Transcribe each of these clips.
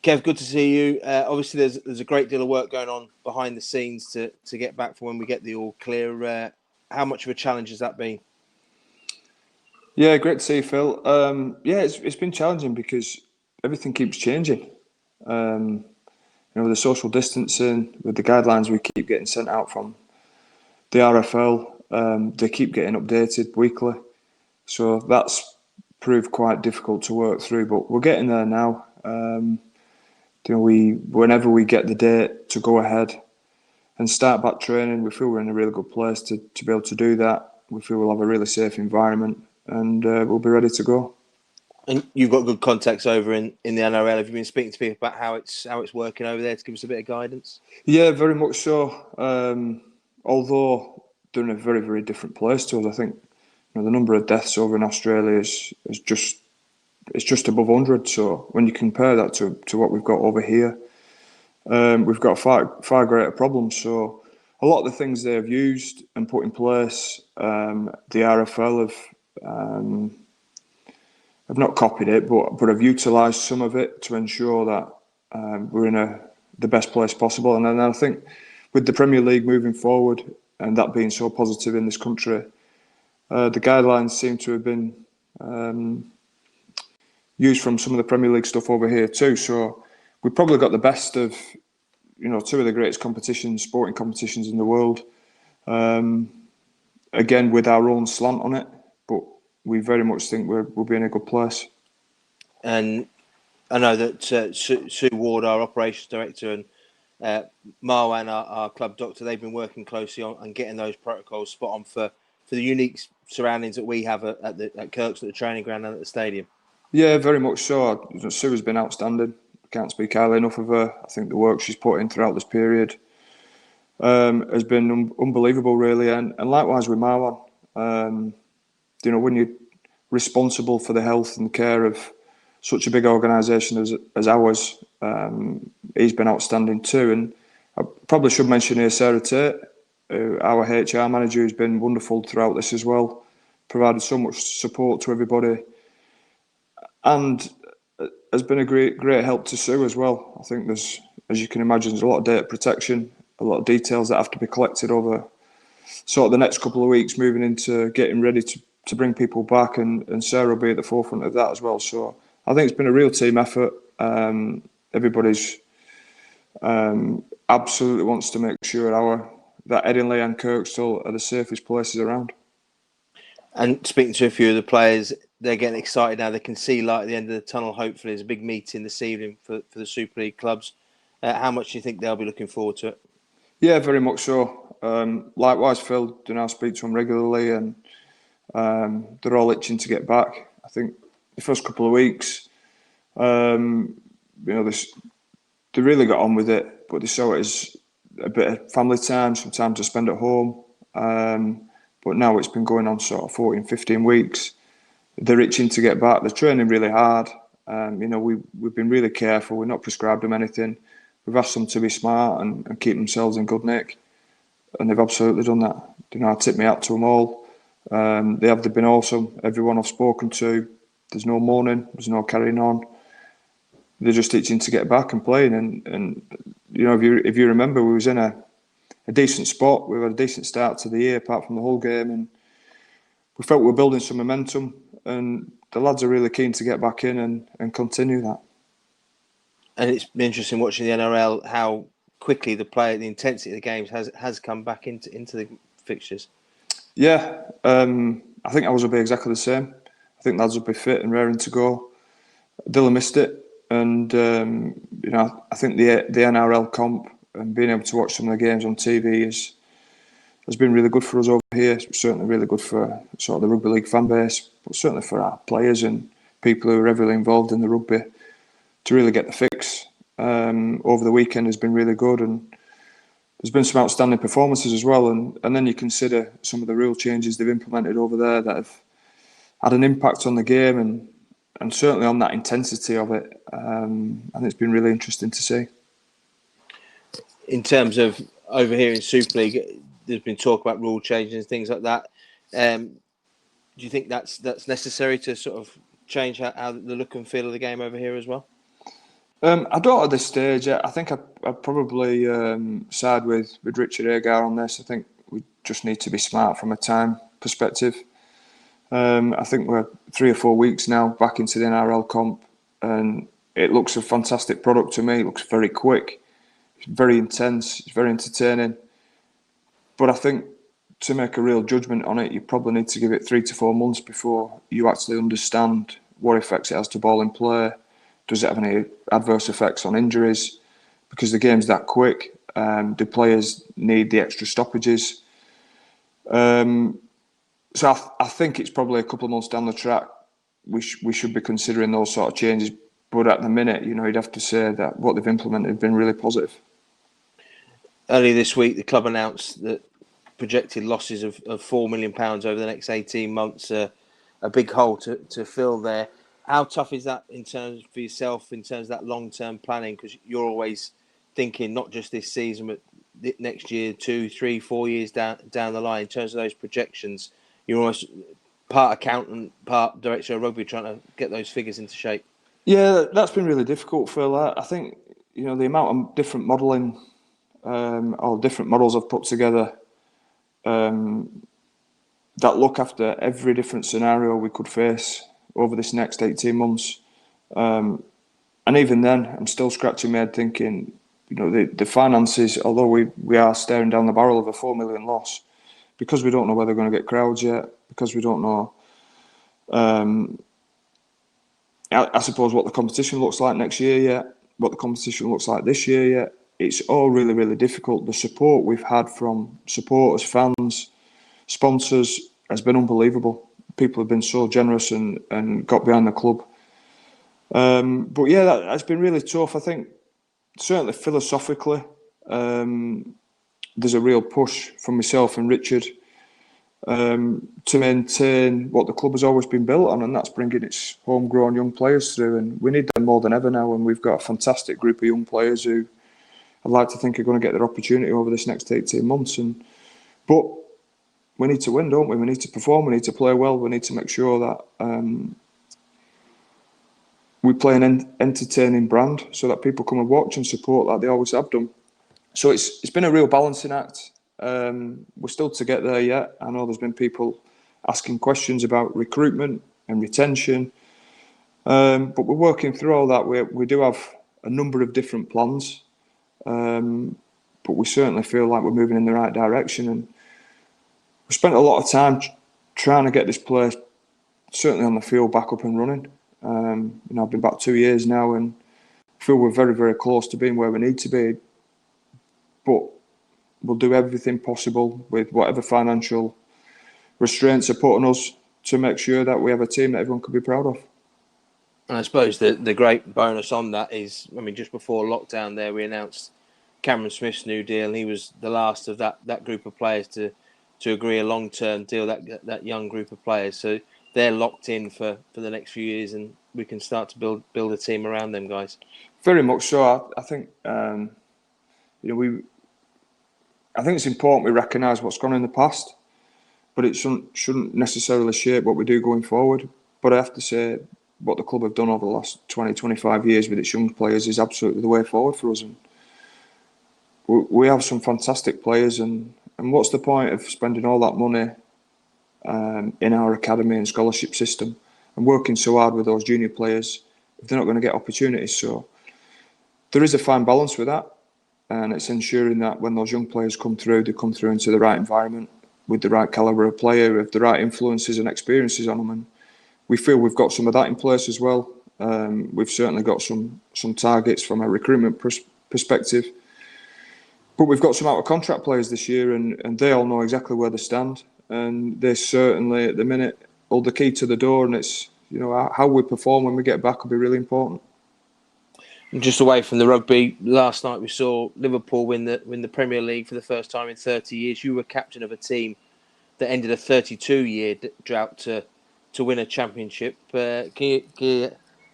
Kev, good to see you. Obviously, there's a great deal of work going on behind the scenes to get back for when we get the all clear. How much of a challenge has that been? Yeah, great to see you, Phil. Yeah, it's been challenging because everything keeps changing. Um, with the social distancing, with the guidelines we keep getting sent out from the RFL, they keep getting updated weekly. So that's proved quite difficult to work through, but we're getting there now. Whenever we get the date to go ahead and start back training, we feel we're in a really good place to be able to do that. We feel we'll have a really safe environment, and we'll be ready to go. And you've got good contacts over in the NRL. Have you been speaking to people about how it's working over there to give us a bit of guidance? Yeah, very much so. Although they're in a very, very different place to us, I think the number of deaths over in Australia is just above 100. So when you compare that to what we've got over here, we've got far greater problems. So a lot of the things they have used and put in place, the RFL have not copied it, but have utilised some of it to ensure that we're in the best place possible. And then I think with the Premier League moving forward and that being so positive in this country, the guidelines seem to have been used from some of the Premier League stuff over here too. So we've probably got the best of two of the greatest sporting competitions in the world. Again, with our own slant on it, but we very much think we'll be in a good place. And I know that Sue Ward, our operations director, and Marwan, our club doctor, they've been working closely on getting those protocols spot on for the unique surroundings that we have at Kirks, at the training ground and at the stadium. Yeah, very much so. Sue has been outstanding. Can't speak highly enough of her. I think the work she's put in throughout this period has been unbelievable, really. And likewise with Marwan. When you're responsible for the health and care of such a big organisation as ours, he's been outstanding too. And I probably should mention here Sarah Tate, our HR manager, who's been wonderful throughout this as well, provided so much support to everybody, and has been a great help to Sue as well. I think there's, as you can imagine, there's a lot of data protection, a lot of details that have to be collected over sort of the next couple of weeks, moving into getting ready to bring people back, and Sarah will be at the forefront of that as well. So I think it's been a real team effort. Everybody's absolutely wants to make sure that Edinley and Kirkstall are the safest places around. And speaking to a few of the players, they're getting excited now. They can see light at the end of the tunnel. Hopefully, there's a big meeting this evening for the Super League clubs. How much do you think they'll be looking forward to it? Yeah, very much so. Likewise, Phil, I speak to them regularly, and they're all itching to get back. I think the first couple of weeks, they really got on with it, but they saw it as a bit of family time, some time to spend at home. But now it's been going on sort of 14, 15 weeks. They're itching to get back. They're training really hard. We've been really careful. We've not prescribed them anything. We've asked them to be smart and keep themselves in good nick. And they've absolutely done that. I tip my hat to them all. They've been awesome. Everyone I've spoken to, there's no moaning, there's no carrying on. They're just itching to get back and playing. And if you remember, we was in a decent spot. We had a decent start to the year, apart from the whole game, and we felt we were building some momentum. And the lads are really keen to get back in and continue that. And it's been interesting watching the NRL how quickly the intensity of the games has come back into the fixtures. Yeah, I think ours will be exactly the same. I think lads will be fit and raring to go. Dylan missed it, and I think the NRL comp and being able to watch some of the games on TV has been really good for us over here. It's certainly really good for sort of the rugby league fan base, but certainly for our players and people who are heavily involved in the rugby to really get the fix. Over the weekend has been really good, and there's been some outstanding performances as well. And then you consider some of the rule changes they've implemented over there that have had an impact on the game and certainly on that intensity of it. And it's been really interesting to see. In terms of over here in Super League, there's been talk about rule changes and things like that. Do you think that's necessary to sort of change how the look and feel of the game over here as well? I don't at this stage. I think I'd probably side with Richard Agar on this. I think we just need to be smart from a time perspective. I think we're 3 or 4 weeks now back into the NRL comp, and it looks a fantastic product to me. It looks very quick, it's very intense, it's very entertaining. But I think to make a real judgment on it, you probably need to give it 3 to 4 months before you actually understand what effects it has to ball in play. Does it have any adverse effects on injuries? Because the game's that quick. Do players need the extra stoppages? So I think it's probably a couple of months down the track. We should be considering those sort of changes. But at the minute, you'd have to say that what they've implemented has been really positive. Earlier this week, the club announced that projected losses of £4 million over the next 18 months, a big hole to fill there. How tough is that in terms for yourself, in terms of that long-term planning? Because you're always thinking not just this season, but next year, 2, 3, 4 years down the line. In terms of those projections, you're almost part accountant, part director of rugby, trying to get those figures into shape. Yeah, that's been really difficult, Phil. I think the amount of different modelling or different models I've put together that look after every different scenario we could face over this next 18 months. And even then, I'm still scratching my head thinking, the finances, although we are staring down the barrel of a 4 million loss, because we don't know whether we're going to get crowds yet, because we don't know, I suppose, what the competition looks like next year yet, what the competition looks like this year yet. It's all really, really difficult. The support we've had from supporters, fans, sponsors has been unbelievable. People have been so generous and got behind the club. But yeah, that's been really tough. I think certainly philosophically, there's a real push from myself and Richard to maintain what the club has always been built on, and that's bringing its homegrown young players through. And we need them more than ever now, and we've got a fantastic group of young players who I'd like to think are going to get their opportunity over this next 18 months. But we need to win, don't we? We need to perform, we need to play well, we need to make sure that we play an entertaining brand so that people come and watch and support like they always have done. So it's been a real balancing act. We're still to get there yet. I know there's been people asking questions about recruitment and retention, but we're working through all that. We do have a number of different plans, but we certainly feel like we're moving in the right direction. And we spent a lot of time trying to get this place, certainly on the field, back up and running. I've been back 2 years now, and I feel we're very, very close to being where we need to be. But we'll do everything possible with whatever financial restraints are put on us to make sure that we have a team that everyone can be proud of. And I suppose the great bonus on that is, just before lockdown there, we announced Cameron Smith's new deal. He was the last of that group of players to agree a long-term deal, that young group of players. So they're locked in for the next few years, and we can start to build a team around them guys. Very much so. I think I think it's important we recognise what's gone in the past, but it shouldn't necessarily shape what we do going forward. But I have to say, what the club have done over the last 20, 25 years with its young players is absolutely the way forward for us. And we have some fantastic players, and what's the point of spending all that money in our academy and scholarship system and working so hard with those junior players if they're not going to get opportunities? So there is a fine balance with that, and it's ensuring that when those young players come through, they come through into the right environment with the right calibre of player, with the right influences and experiences on them. And we feel we've got some of that in place as well. We've certainly got some targets from a recruitment perspective, but we've got some out of contract players this year, and they all know exactly where they stand, and they certainly at the minute hold the key to the door. And it's how we perform when we get back will be really important. Just away from the rugby, last night we saw Liverpool win the Premier League for the first time in 30 years. You were captain of a team that ended a 32-year drought to win a championship. Can you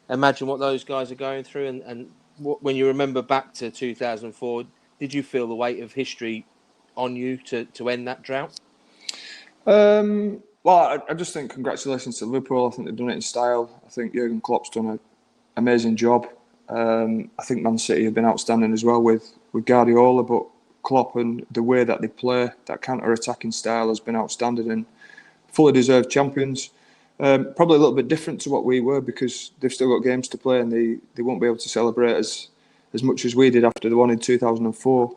imagine what those guys are going through? And when you remember back to 2004, did you feel the weight of history on you to end that drought? Well, I just think congratulations to Liverpool. I think they've done it in style. I think Jurgen Klopp's done an amazing job. I think Man City have been outstanding as well with Guardiola, but Klopp and the way that they play, that counter-attacking style has been outstanding and fully deserved champions. Probably a little bit different to what we were because they've still got games to play and they won't be able to celebrate as much as we did after the one in 2004.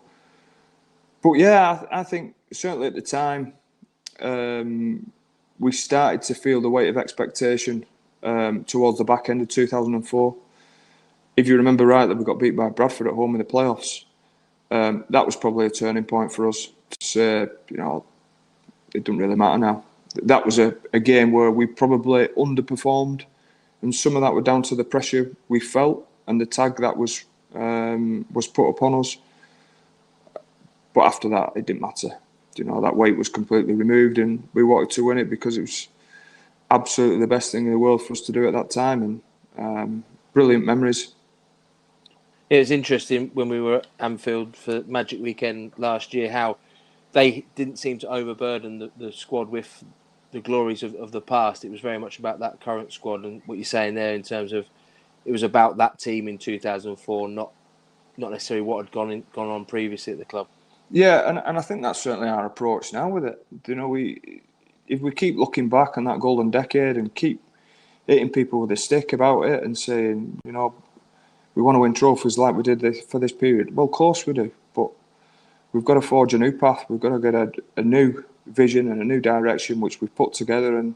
But yeah, I think certainly at the time we started to feel the weight of expectation towards the back end of 2004. If you remember rightly, we got beat by Bradford at home in the playoffs. That was probably a turning point for us to say, it doesn't really matter now. That was a game where we probably underperformed, and some of that were down to the pressure we felt and the tag that was put upon us. But after that, it didn't matter. That weight was completely removed, and we wanted to win it because it was absolutely the best thing in the world for us to do at that time, and brilliant memories. It was interesting when we were at Anfield for Magic Weekend last year how they didn't seem to overburden the squad with the glories of the past. It was very much about that current squad and what you're saying there in terms of it was about that team in 2004, not necessarily what had gone on previously at the club. Yeah, and I think that's certainly our approach now with it. If we keep looking back on that golden decade and keep hitting people with a stick about it and saying, we want to win trophies like we did for this period. Well, of course we do, but we've got to forge a new path. We've got to get a new vision and a new direction, which we've put together, and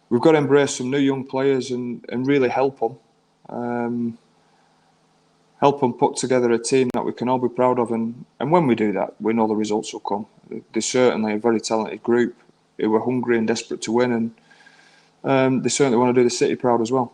we've got to embrace some new young players and really help them. Help them put together a team that we can all be proud of, and when we do that, we know the results will come. They're certainly a very talented group who are hungry and desperate to win, and they certainly want to do the city proud as well.